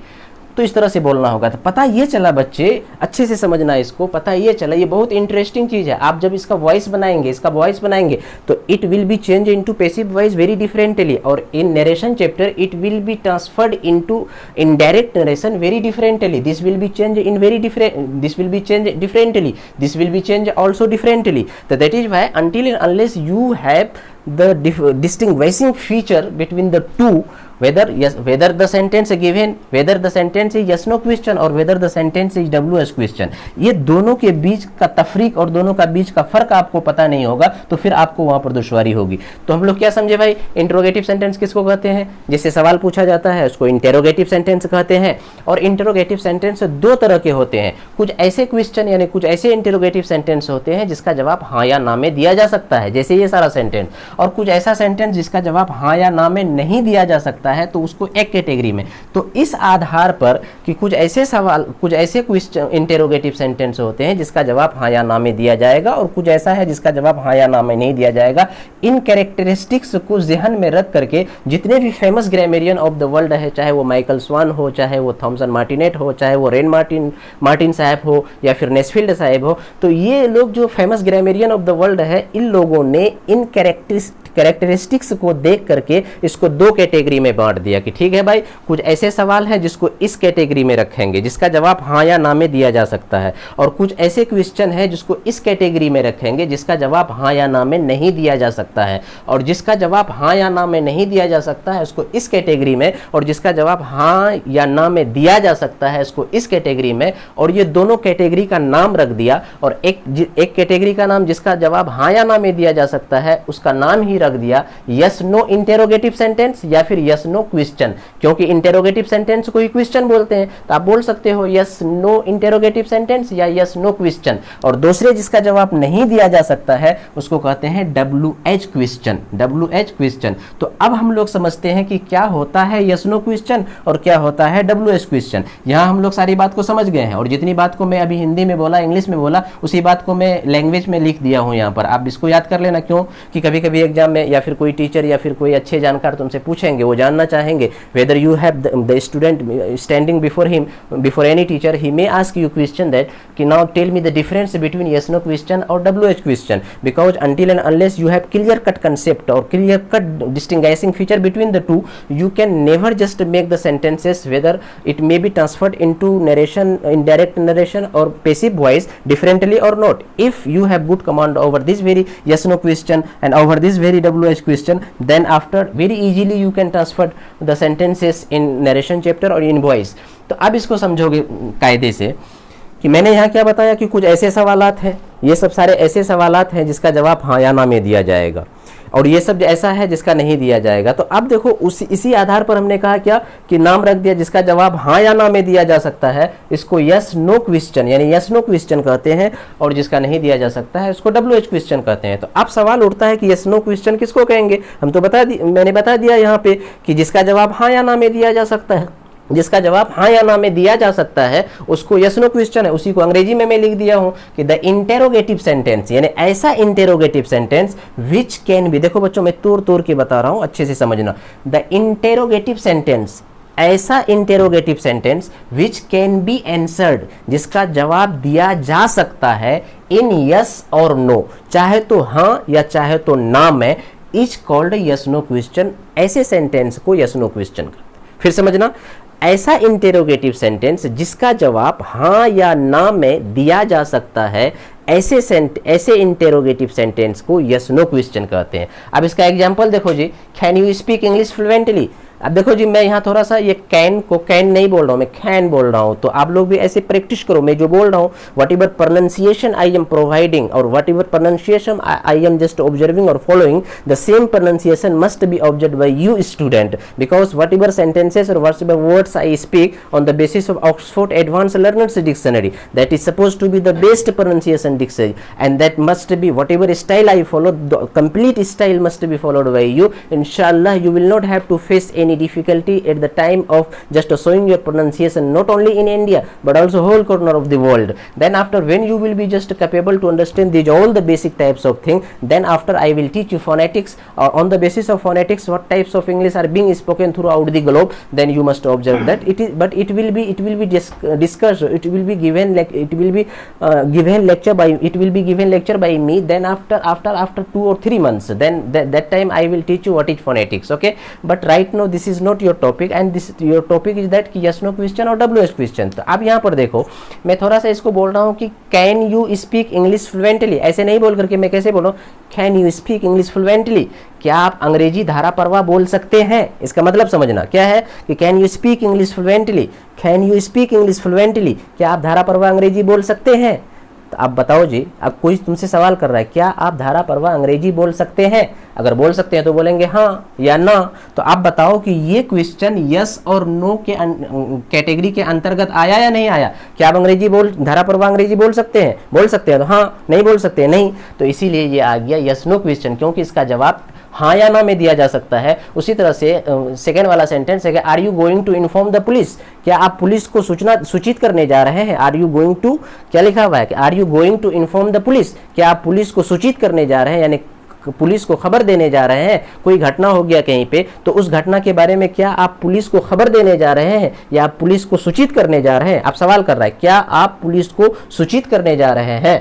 तो इस तरह से बोलना होगा। तो पता ये चला बच्चे, अच्छे से समझना इसको, पता ये चला, ये बहुत इंटरेस्टिंग चीज़ है। आप जब इसका वॉइस बनाएंगे, इसका वॉइस बनाएंगे तो it will be change into passive voice very differently, और in narration chapter it will be transferred into indirect narration very differently. This will be change in very different, this will be change differently, this will be change also differently. तो that is why until and unless you have the distinguishing feature between the two, whether the sentence given, whether the sentence is yes no question or whether the sentence is WS question, ये दोनों के बीच का तफरीक और दोनों का बीच का फर्क आपको पता नहीं होगा तो फिर आपको वहां पर दुश्वारी होगी। तो हम लोग क्या समझे भाई, इंटरोगेटिव सेंटेंस किसको कहते हैं, जिससे सवाल पूछा जाता है उसको इंटेरोगेटिव सेंटेंस कहते हैं। और इंटेरोगेटिव सेंटेंस दो तरह के होते हैं, कुछ ऐसे क्वेश्चन यानी कुछ ऐसे इंटेरोगेटिव सेंटेंस होते हैं जिसका जवाब हाँ या ना में दिया जा सकता है, जैसे ये सारा सेंटेंस, और कुछ ऐसा सेंटेंस जिसका जवाब हाँ या ना में नहीं दिया जा सकता है, तो उसको एक कैटेगरी में। तो इस आधार पर कि कुछ ऐसे सवाल, कुछ ऐसे क्वेश्चन इंटेरोगेटिव सेंटेंस होते हैं जिसका जवाब हाँ या ना में दिया जाएगा और कुछ ऐसा है जिसका जवाब हाँ या ना में नहीं दिया जाएगा। इन कैरेक्टरिस्टिक्स को ज़हन में रख करके जितने भी famous grammarian of the world है, चाहे वो माइकल स्वान हो, चाहे वो थॉमसन मार्टिनेट हो, चाहे वो रेन मार्टिन साहब हो या फिर नेस्फील्ड साहब हो, तो ये लोग जो famous grammarian of the world है, इन लोगों ने इन कैरेक्टरिस्टिक्स को देख करके इसको दो कैटेगरी में बांट दिया कि ठीक है भाई, कुछ ऐसे सवाल हैं जिसको इस कैटेगरी में रखेंगे जिसका जवाब हाँ या ना में दिया जा सकता है, और कुछ ऐसे क्वेश्चन है जिसको इस कैटेगरी में रखेंगे जिसका जवाब हाँ या ना में नहीं दिया जा सकता है, और जिसका जवाब हाँ या ना में नहीं दिया जा सकता है उसको इस कैटेगरी में, और जिसका जवाब हाँ या ना में दिया जा सकता है उसको इस कैटेगरी में। और ये दोनों कैटेगरी का नाम रख दिया, और एक कैटेगरी का नाम जिसका जवाब हाँ या ना में दिया जा सकता है उसका नाम ही रख दिया यस नो इंटेरोगेटिव सेंटेंस या फिर यस नो क्वेश्चन, क्योंकि इंटेरोगेटिव सेंटेंस को ही क्वेश्चन बोलते हैं, तो आप बोल सकते हो यस नो इंटेरोगेटिव सेंटेंस या यस नो क्वेश्चन। और दूसरे जिसका जवाब नहीं दिया जा सकता है उसको कहते हैं WH क्वेश्चन, WH क्वेश्चन। तो अब हम लोग समझते हैं कि क्या होता है यस नो क्वेश्चन और क्या होता है WH क्वेश्चन। यहाँ हम लोग सारी बात को समझ गए हैं, और जितनी बात को मैं अभी हिंदी में बोला, इंग्लिश में बोला, उसी बात को मैं लैंग्वेज में लिख दिया हूँ यहाँ पर। आप इसको याद कर लेना, क्यों कि कभी कभी एग्जाम में या फिर कोई टीचर या फिर कोई अच्छे जानकार तुमसे पूछेंगे, वो जानना चाहेंगे whether you have the student standing before him, before any teacher, he may ask you question that कि now tell me the difference between yes no question और WH question, because until and unless you have clear cut concept or clear cut distinguishing feature between the two, you can never just make the sentences whether it may be transferred into narration, indirect narration or passive voice differently or not. If you have good command over this very yes no question and over this very WH question, then after very easily you can transfer the sentences in narration chapter or in voice. तो अब इसको समझोगे कायदे से कि मैंने यहाँ क्या बताया कि कुछ ऐसे सवालात हैं, ये सब सारे ऐसे सवालात हैं जिसका जवाब हाँ या ना में दिया जाएगा, और ये सब ऐसा है जिसका नहीं दिया जाएगा। तो अब देखो इसी आधार पर हमने कहा क्या कि नाम रख दिया जिसका जवाब हाँ या ना में दिया जा सकता है इसको यस नो क्वेश्चन यानी यस नो क्वेश्चन कहते हैं, और जिसका नहीं दिया जा सकता है उसको WH क्वेश्चन कहते हैं। तो अब सवाल उठता है कि यस नो क्वेश्चन किसको कहेंगे। हम तो मैंने बता दिया यहाँ पे कि जिसका जवाब हाँ या ना में दिया जा सकता है, जिसका जवाब हाँ या ना में दिया जा सकता है उसको यस नो क्वेश्चन है। उसी को अंग्रेजी में मैं लिख दिया हूं कि द इंटेरोगेटिव सेंटेंस यानी ऐसा interrogative sentence which can be, देखो बच्चों मैं तोड़ के बता रहा हूं, अच्छे से समझना। द इंटेरोगेटिव सेंटेंस, ऐसा interrogative sentence which can be answered, जिसका जवाब दिया जा सकता है इन यस और नो, चाहे तो हाँ या चाहे तो ना में, is called yes no question. ऐसे सेंटेंस को यस नो क्वेश्चन का, फिर समझना, ऐसा इंटेरोगेटिव सेंटेंस जिसका जवाब हाँ या ना में दिया जा सकता है, ऐसे इंटेरोगेटिव सेंटेंस को यस नो क्वेश्चन कहते हैं। अब इसका एग्जांपल देखो जी, can you speak English fluently. अब देखो जी मैं यहाँ थोड़ा सा ये कैन को कैन नहीं बोल रहा हूँ, मैं कैन बोल रहा हूँ, तो आप लोग भी ऐसे प्रैक्टिस करो। मैं जो बोल रहा हूँ whatever pronunciation I am providing और whatever pronunciation I am just observing और following, the same pronunciation must be observed by you student, because whatever sentences और whatever words I speak on the basis of Oxford advance learners dictionary, that is suppose to be the best pronunciation dictionary, and that must be whatever style I follow, the complete style must be followed by you. Inshallah you will not have to face any difficulty at the time of just showing your pronunciation, not only in India but also whole corner of the world. Then after when you will be just capable to understand these all the basic types of thing, then after I will teach you phonetics, on the basis of phonetics what types of English are being spoken throughout the globe. Then you must observe that it is, but it will be discussed, it will be given, like it will be given lecture by me. Then after 2 or 3 months, then that time I will teach you what is phonetics. Okay, but right now this is not your topic, and this your topic is that कि yes no question और WH question। तो अब यहाँ पर देखो मैं थोड़ा सा इसको बोल रहा हूँ कि can you speak English fluently, ऐसे नहीं बोल करके मैं कैसे बोल रहा हूँ, can you speak English fluently, क्या आप अंग्रेजी धारा प्रवाह बोल सकते हैं। इसका मतलब समझना क्या है कि can you speak English fluently, can you speak English fluently, क्या आप धारा प्रवाह अंग्रेजी बोल सकते हैं। तो आप बताओ जी, अब कोई तुमसे सवाल कर रहा है क्या आप धारा प्रवाह अंग्रेजी बोल सकते हैं, अगर बोल सकते हैं तो बोलेंगे हाँ या ना। तो आप बताओ कि ये क्वेश्चन यस और नो के कैटेगरी के अंतर्गत आया या नहीं आया। क्या आप धारा प्रवाह अंग्रेजी बोल सकते हैं, बोल सकते हैं तो हाँ, नहीं बोल सकते हैं नहीं। तो इसीलिए ये आ गया यस नो क्वेश्चन, क्योंकि इसका जवाब हाँ या ना में दिया जा सकता है। उसी तरह से सेकेंड वाला सेंटेंस है कि are you going to inform the police, क्या आप पुलिस को सूचित करने जा रहे हैं। आर यू गोइंग टू, क्या लिखा हुआ है कि are you going to inform the police, क्या आप पुलिस को सूचित करने जा रहे हैं, यानी पुलिस को खबर देने जा रहे हैं। कोई घटना हो गया कहीं पे तो उस घटना के बारे में क्या आप पुलिस को खबर देने जा रहे हैं या आप पुलिस को सूचित करने जा रहे हैं। आप सवाल कर रहा है क्या आप पुलिस को सूचित करने जा रहे हैं।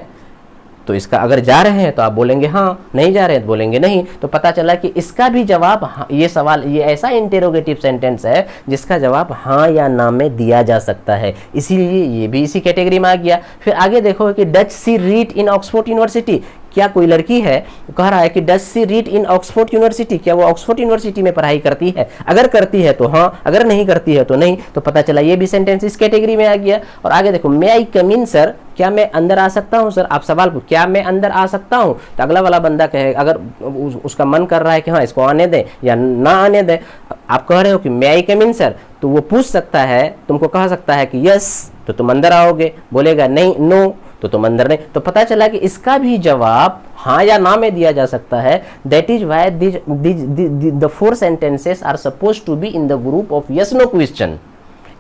तो इसका अगर जा रहे हैं तो आप बोलेंगे हाँ, नहीं जा रहे हैं तो बोलेंगे नहीं। तो पता चला कि इसका भी जवाब हाँ, ये सवाल ये ऐसा इंटेरोगेटिव सेंटेंस है जिसका जवाब हाँ या ना में दिया जा सकता है, इसीलिए ये भी इसी कैटेगरी में आ गया। फिर आगे देखो कि does she read in Oxford university, क्या कोई लड़की है, कह रहा है कि does she read in Oxford university, क्या वो ऑक्सफोर्ड यूनिवर्सिटी में पढ़ाई करती है, अगर करती है तो हाँ, अगर नहीं करती है तो नहीं। तो पता चला ये भी सेंटेंस इस कैटेगरी में आ गया। और आगे देखो मे आई कम इन सर, क्या मैं अंदर आ सकता हूं सर, आप सवाल पूछ क्या मैं अंदर आ सकता हूं, तो अगला वाला बंदा कहे अगर उसका मन कर रहा है कि हाँ इसको आने दें या ना आने दें, आप कह रहे हो कि मे आई कम इन सर, तो वो पूछ सकता है, तुमको कह सकता है कि यस तो तुम अंदर आओगे, बोलेगा नहीं नो तो तुम अंदर नहीं। तो पता चला कि इसका भी जवाब हाँ या ना में दिया जा सकता है। That is why the 4 sentences are suppose to be in the group of yes no question,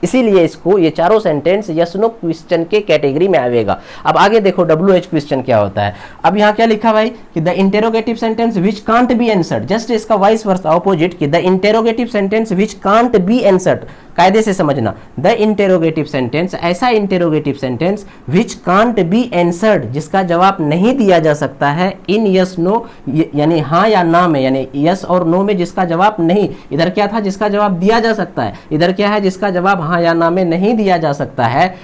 इसीलिए इसको ये चारों सेंटेंस यस नो क्वेश्चन के कैटेगरी में आएगा। अब आगे देखो WH क्वेश्चन क्या होता है। अब यहाँ क्या लिखा भाई कि the interrogative sentence which can't be answered, just इसका वाइस वर्सा ऑपोजिट कि the interrogative sentence which can't be answered, कायदे से समझना, द इंटेरोगेटिव सेंटेंस ऐसा interrogative sentence which can't be answered जिसका जवाब नहीं दिया जा सकता है इन यस नो, यानी हाँ या ना में, यानी यस और नो में जिसका जवाब नहीं, इधर क्या था जिसका जवाब दिया जा सकता है, इधर क्या है जिसका जवाब हाँ या ना में नहीं दिया जा सकता है,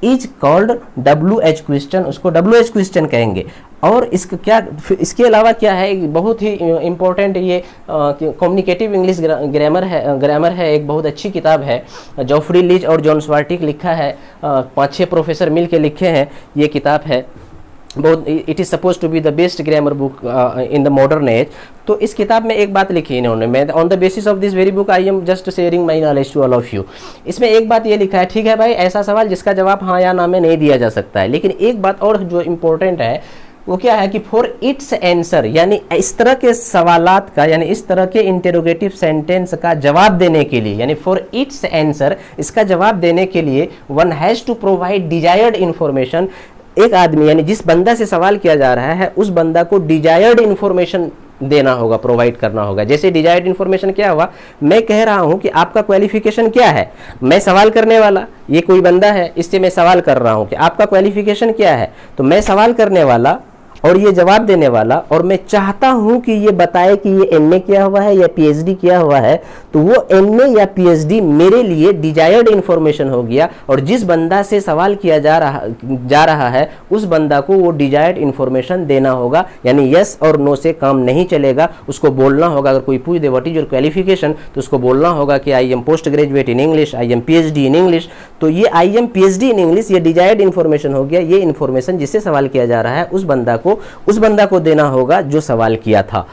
इज कॉल्ड WH क्वेश्चन, उसको WH क्वेश्चन कहेंगे। और इसका क्या, इसके अलावा क्या है, बहुत ही इम्पोर्टेंट ये कम्युनिकेटिव इंग्लिश ग्रामर है, एक बहुत अच्छी किताब है, जॉफ्री लीच और जॉन स्वार्टिक लिखा है, 5-6 प्रोफेसर मिल के लिखे हैं ये किताब है, बहुत it is suppose to be the best grammar book in the modern age. तो इस किताब में एक बात लिखी इन्होंने, मैं on the basis of this very book I am just sharing my knowledge to all of you. इसमें एक बात ये लिखा है, ठीक है भाई ऐसा सवाल जिसका जवाब हाँ या ना में नहीं दिया जा सकता है, लेकिन एक बात और जो इम्पोर्टेंट है वो क्या है कि फॉर इट्स आंसर, यानी इस तरह के सवालात का, यानी इस तरह के इंटेरोगेटिव सेंटेंस का जवाब देने के लिए, यानी फॉर इट्स आंसर इसका जवाब देने के लिए one has to provide desired information. एक आदमी यानी जिस बंदा से सवाल किया जा रहा है उस बंदा को डिजायर्ड इन्फॉर्मेशन देना होगा, प्रोवाइड करना होगा। जैसे डिजायर्ड इन्फॉर्मेशन क्या हुआ, मैं कह रहा हूं कि आपका क्वालिफिकेशन क्या है, मैं सवाल करने वाला, ये कोई बंदा है, इससे मैं सवाल कर रहा हूं कि आपका क्वालिफिकेशन क्या है, तो मैं सवाल करने वाला और ये जवाब देने वाला, और मैं चाहता हूं कि ये बताए कि ये MA किया हुआ है या PhD किया हुआ है, तो वो MA या PhD मेरे लिए डिजायर्ड इन्फॉर्मेशन हो गया। और जिस बंदा से सवाल किया जा रहा है उस बंदा को वो डिजायर्ड इन्फॉर्मेशन देना होगा, यानी यस और नो से काम नहीं चलेगा, उसको बोलना होगा। अगर कोई पूछ दे व्हाट इज योर क्वालिफिकेशन, तो उसको बोलना होगा कि I am post graduate in English, I am PhD in English. तो ये I am PhD in English ये डिजायर्ड इन्फॉर्मेशन हो गया। ये इन्फॉर्मेशन जिससे सवाल किया जा रहा है उस बंदा को देना होगा जो सवाल किया था।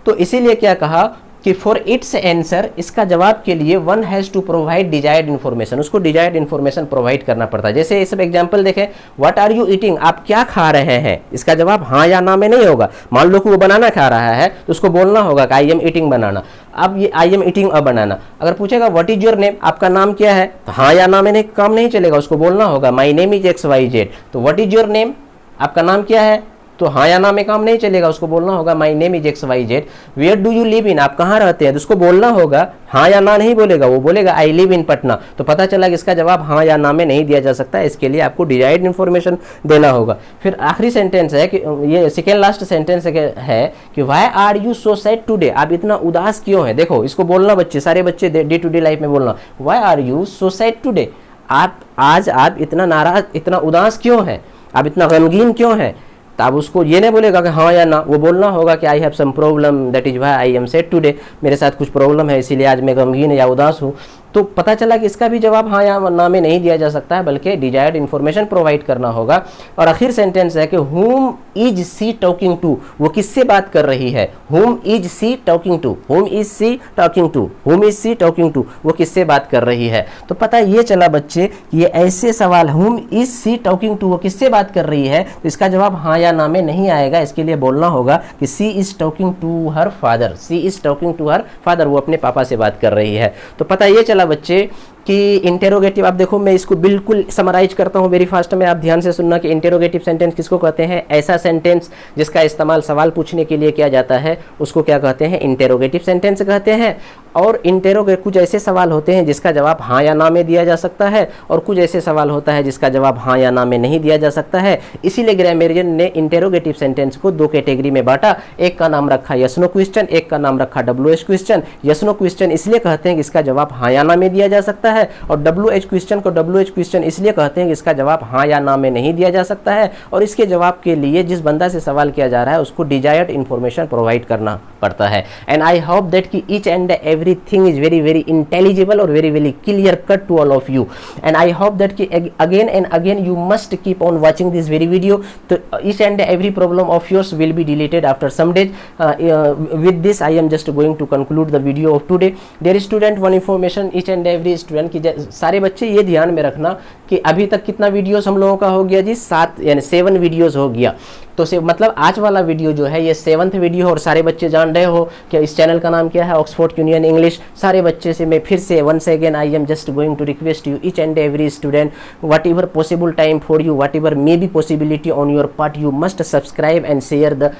तो इसीलिए क्या कहा कि फॉर इट्स आंसर, इसका जवाब के लिए one has to provide desired information, उसको डिजायर्ड इन्फॉर्मेशन प्रोवाइड करना पड़ता है। जैसे ये सब एग्जांपल देखें, व्हाट आर यू ईटिंग, आप क्या खा रहे हैं, इसका जवाब हाँ या ना में नहीं होगा। मान लो कि वो बनाना खा रहा है तो उसको बोलना होगा कि आई एम ईटिंग बनाना। अब ये आई एम ईटिंग अ बनाना, अगर पूछेगा व्हाट इज योर नेम, आपका नाम क्या है, तो हाँ या ना में काम नहीं चलेगा, उसको बोलना होगा माई नेम इज XYZ। तो व्हाट इज योर नेम, आपका नाम क्या है, तो हाँ या ना में काम नहीं चलेगा, उसको बोलना होगा my name is XYZ। Where do you live in, आप कहाँ रहते हैं, तो उसको बोलना होगा, हाँ या ना नहीं बोलेगा, वो बोलेगा आई लिव इन पटना। तो पता चला कि इसका जवाब हाँ या ना में नहीं दिया जा सकता, इसके लिए आपको डिजायर्ड इन्फॉर्मेशन देना होगा। फिर आखिरी सेंटेंस है कि ये सेकेंड लास्ट सेंटेंस है कि why are you so sad today, आप इतना उदास क्यों है। देखो इसको बोलना बच्चे, सारे बच्चे डे टू डे लाइफ में बोलना, why are you so sad today, आप इतना नाराज, इतना उदास क्यों है, आप इतना गमगीन क्यों है। तो आप उसको ये नहीं बोलेगा कि हाँ या ना, वो बोलना होगा कि I have some problem that is why I am sad today, मेरे साथ कुछ प्रॉब्लम है इसीलिए आज मैं गमगीन या उदास हूँ। तो पता चला कि इसका भी जवाब हाँ या ना में नहीं दिया जा सकता है, बल्कि डिजायर्ड इन्फॉर्मेशन प्रोवाइड करना होगा। और आखिर सेंटेंस है कि whom is she talking to, वो किससे बात कर रही है, whom is she talking to, whom is she talking to, whom is she talking to, वो किससे बात कर रही है। तो पता ये चला बच्चे ये ऐसे सवाल whom is she talking to, वो किससे बात कर रही है, तो इसका जवाब हाँ या ना में नहीं आएगा। इसके लिए बोलना होगा कि she is talking to her father, she is talking to her father, वो अपने पापा से बात कर रही है। तो पता ये चला बच्चे कि इंटेरोगेटिव, आप देखो मैं इसको बिल्कुल समराइज करता हूँ वेरी फास्ट में, आप ध्यान से सुनना कि इंटेरोगेटिव सेंटेंस किसको कहते हैं, ऐसा सेंटेंस जिसका इस्तेमाल सवाल पूछने के लिए किया जाता है उसको क्या कहते हैं, इंटेरोगेटिव सेंटेंस कहते हैं। और इंटेरोगेट कुछ ऐसे सवाल होते हैं जिसका जवाब हाँ या ना में दिया जा सकता है, और कुछ ऐसे सवाल होता है जिसका जवाब हाँ या ना में नहीं दिया जा सकता है। इसीलिए ग्रामरियन ने इंटेरोगेटिव सेंटेंस को दो कैटेगरी में बांटा। एक का नाम रखा यस नो क्वेश्चन, एक का नाम रखा WH question. Yes no question इसलिए कहते हैं कि इसका जवाब हाँ या ना में दिया जा सकता है, और WH क्वेश्चन को WH क्वेश्चन इसलिए कहते हैं कि इसका जवाब हाँ या ना में नहीं दिया जा सकता है, और इसके जवाब के लिए जिस बंदा से सवाल किया जा रहा है उसको डिजायर्ड इन्फॉर्मेशन प्रोवाइड करना पड़ता है। एंड आई होप दैट कि each and everything is very very intelligible और very very clear cut to all of you, and I hope that कि again and again you must keep on watching this very video. तो each and every problem of yours will be deleted after some days. With this I am just going to conclude the video of today. Dear student, one information each and every student की, सारे बच्चे ये ध्यान में रखना कि अभी तक कितना वीडियोस हम लोगों का हो गया जी, 7 यानी 7 वीडियोस हो गया। तो से मतलब आज वाला वीडियो जो है ये 7th वीडियो, और सारे बच्चे जान रहे हो कि इस चैनल का नाम क्या है, ऑक्सफोर्ड यूनियन इंग्लिश। सारे बच्चे से मैं फिर से once again I am just going to request you each and every student, whatever possible time for you, whatever may be possibility on your part, you must subscribe and share the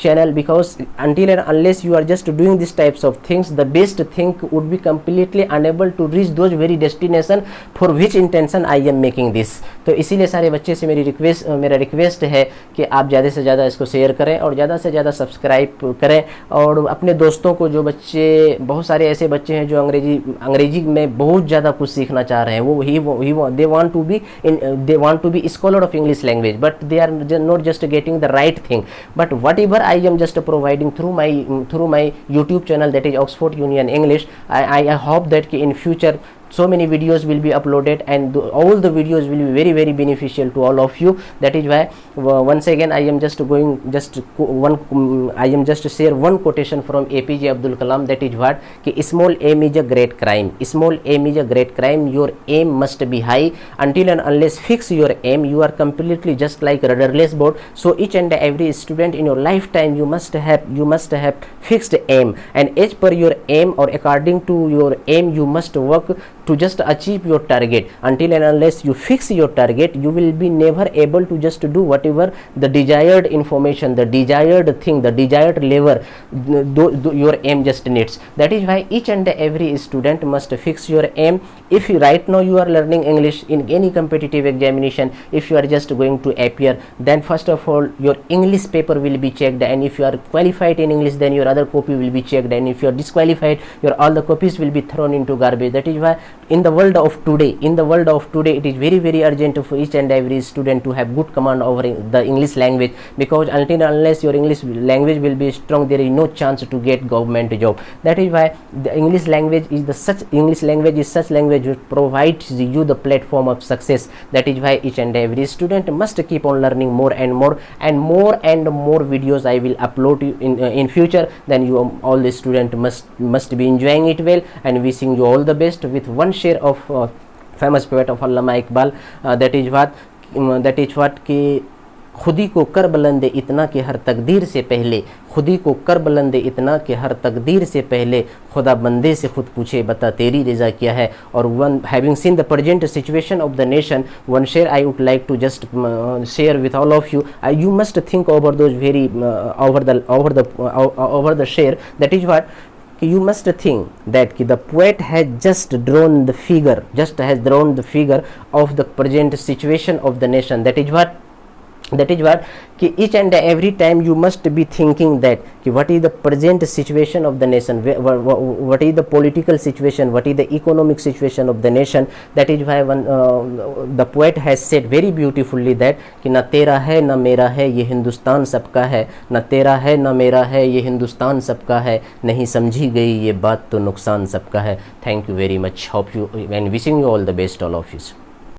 channel, because until and unless you are just doing these types of things, the best thing would be completely unable to reach those very destination for which intention I am making this। तो इसीलिए सारे बच्चे से मेरा request है कि आप ज़्यादा से ज़्यादा इसको शेयर करें और ज़्यादा से ज़्यादा सब्सक्राइब करें, और अपने दोस्तों को, जो बच्चे, बहुत सारे ऐसे बच्चे हैं जो अंग्रेजी में बहुत ज़्यादा कुछ सीखना चाह रहे हैं, they want to be scholar of English language, but they are not just getting the right thing. But whatever I am just providing through my YouTube channel, that is Oxford Union English. I hope that in future so many videos will be uploaded, and all the videos will be very very beneficial to all of you. That is why once again I am just share one quotation from APJ Abdul Kalam, that is what कि small aim is a great crime, small aim is a great crime, your aim must be high, until and unless fix your aim you are completely just like rudderless boat. So each and every student in your lifetime you must have fixed aim, and as per your aim or according to your aim you must work to just achieve your target. Until and unless you fix your target, you will be never able to just do whatever the desired information, the desired thing, the desired level your aim just needs. That is why each and every student must fix your aim. If you, right now you are learning English in any competitive examination, if you are just going to appear, then first of all your English paper will be checked, and if you are qualified in English then your other copy will be checked, and if you are disqualified your all the copies will be thrown into garbage. That is why in the world of today it is very very urgent for each and every student to have good command over the English language, because until and unless your English language will be strong, there is no chance to get government job. That is why the English language is such language which provides you the platform of success. That is why each and every student must keep on learning more and more videos I will upload in future. Then you all the student must be enjoying it well, and wishing you all the best with one share of famous poet of Allama Iqbal, that is what कि खुदी को कर बुलंदे इतना कि हर तकदीर से पहले, खुदी को कर बुलंदे इतना कि हर तकदीर से पहले खुदा बंदे से खुद पूछे बता तेरी रज़ा क्या है। और one having seen the present situation of the nation, one share I would like to just share with all of you, you must think over those very over the share. That is what you must think that the poet has just drawn the figure of the present situation of the nation. That is what कि each and every time you must be thinking that कि what is the present situation of the nation, what is the political situation, what is the economic situation of the nation. That is why the poet has said very beautifully that कि ना तेरा है ना मेरा है ये हिंदुस्तान सबका है, ना तेरा है ना मेरा है ये हिंदुस्तान सबका है, नहीं समझी गई ये बात तो नुकसान सबका है. Thank you very much. Hope you and wishing you all the best, all of you.